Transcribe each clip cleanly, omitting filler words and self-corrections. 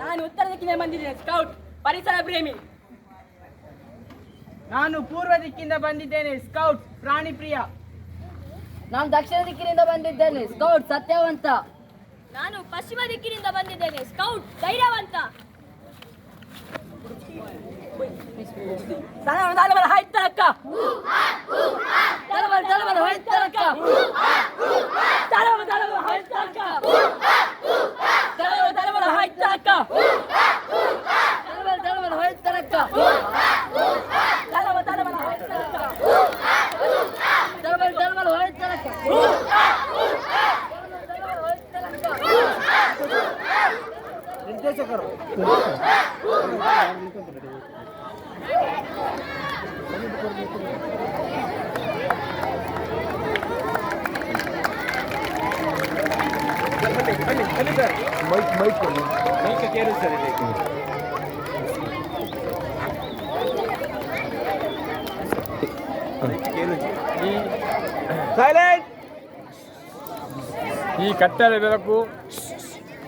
ನಾನು ಉತ್ತರ ದಿಕ್ಕಿನಿಂದ ಬಂದಿದ್ದೇನೆ, ಸ್ಕೌಟ್ ಪರಿಸರ ಪ್ರೇಮಿ. ನಾನು ಪೂರ್ವ ದಿಕ್ಕಿಂದ ಬಂದಿದ್ದೇನೆ, ಸ್ಕೌಟ್ ಪ್ರಾಣಿ ಪ್ರಿಯ. ನಾನು ದಕ್ಷಿಣ ದಿಕ್ಕಿನಿಂದ ಬಂದಿದ್ದೇನೆ, ಸ್ಕೌಟ್ ಸತ್ಯವಂತ. ನಾನು ಪಶ್ಚಿಮ ದಿಕ್ಕಿನಿಂದ ಬಂದಿದ್ದೇನೆ, ಸ್ಕೌಟ್ ಧೈರ್ಯವಂತ. ನಿರ್ದೇಶಕರು ಮೈಕ್ ಕೇಳಿ ಸರ್ ಇಲ್ಲಿ. ಈ ಕತ್ತಲೆ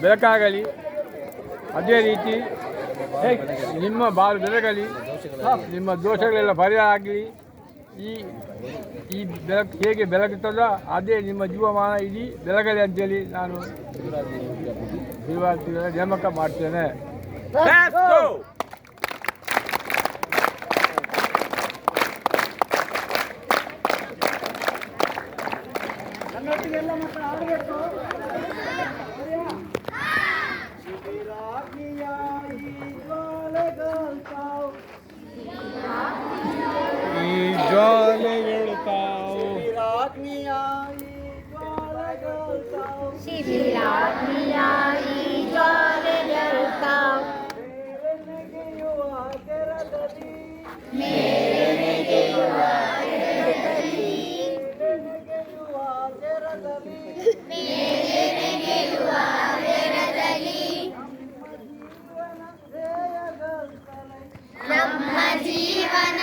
ಬೆಳಕಾಗಲಿ, ಅದೇ ರೀತಿ ನಿಮ್ಮ ಬಾಳು ಬೆಳಗಲಿ, ನಿಮ್ಮ ದೋಷಗಳೆಲ್ಲ ಪರಿಹಾರ ಆಗಲಿ. ಈ ಬೆಳಕು ಹೇಗೆ ಬೆಳಗುತ್ತದೋ ಅದೇ ನಿಮ್ಮ ಜೀವಮಾನ ಇಡೀ ಬೆಳಗಲಿ ಅಂತೇಳಿ ನಾನು ಶಿವರಾತ್ರಿಗಳ ನೇಮಕ ಮಾಡ್ತೇನೆ. ಈ ಜ್ವಾಲೆಗಳು ತಾವು ನಮ್ಮ ಜೀವನ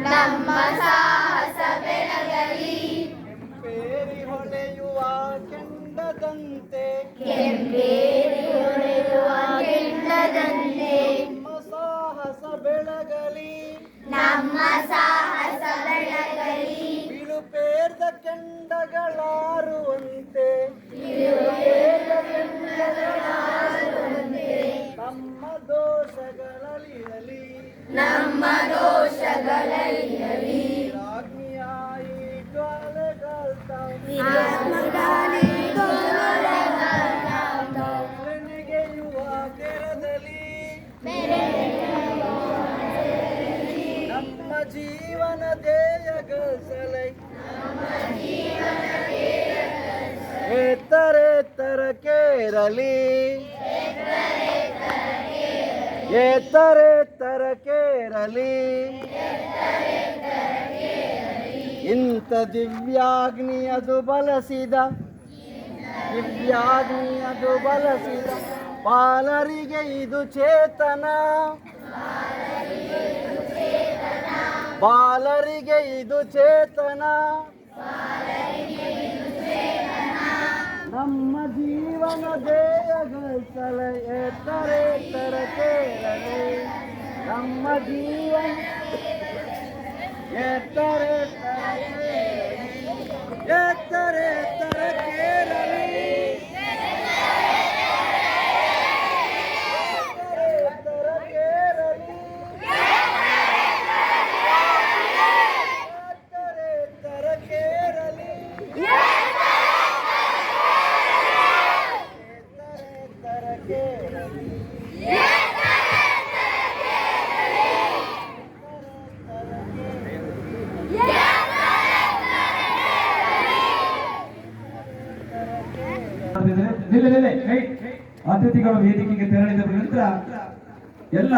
ನಮ್ಮ ಸಾಹಸ ಬೆಳಗಲಿ, ಕೆಂಪೇರಿ ಹೊಳೆಯುವ ಕೆಂಡದಂತೆ, ಕೆಂಪೇರಿ ಹೊಳೆಯುವ ಕೆಂಡದಂತೆ ನಮ್ಮ ಸಾಹಸ ಬೆಳಗಲಿ, ನಮ್ಮ ಸಾಹಸ ಬೆಳಗಲಿ. ಬಿಳುಪೇರ್ದ ಕೆಂಡಗಳಾರುವಂತೆ, ನಮ್ಮ ದೋಷಗಳಲಿರಲಿ, ನಮ್ಮ ದೋಷಗಳಲಿರಲಿ. ರಾಜ್ಞಿಯಾಯಿ ಜ್ವಾಲೆಗಳ್ತಾವು, ನೆಗೆಯುವ ಕೆರದಲ್ಲಿ ನಮ್ಮ ಜೀವನ ಧ್ಯೇಯಗಳಿಸಲೈ, ಎತ್ತರೆತ್ತರಕ್ಕೇರಲಿ, ಎತ್ತರೆತ್ತರಕ್ಕೇರಲಿ. ಇಂಥ ದಿವ್ಯಾಗ್ನಿಯದು ಬಳಸಿದ ಬಾಲರಿಗೆ ಇದು ಚೇತನ, ಬಾಲರಿಗೆ ಇದು ಚೇತನ. ನಮ್ಮ ಜೀವನ ಧ್ಯೇಯಗಳಿಸಲ ಎತ್ತರೆತ್ತರಕ್ಕೇರಲಿ, ನಮ್ಮ ಜೀವನ ಎತ್ತರೆತ್ತರಕ್ಕೇರಲಿ, ಎತ್ತರೆತ್ತರಕ್ಕೇರಲಿ. ಎತ್ತರೆತ್ತರಕ್ಕೇರಲಿ. ಅತಿಥಿಗಳು ವೇದಿಕೆಗೆ ತೆರಳಿದ ನಂತರ ಎಲ್ಲ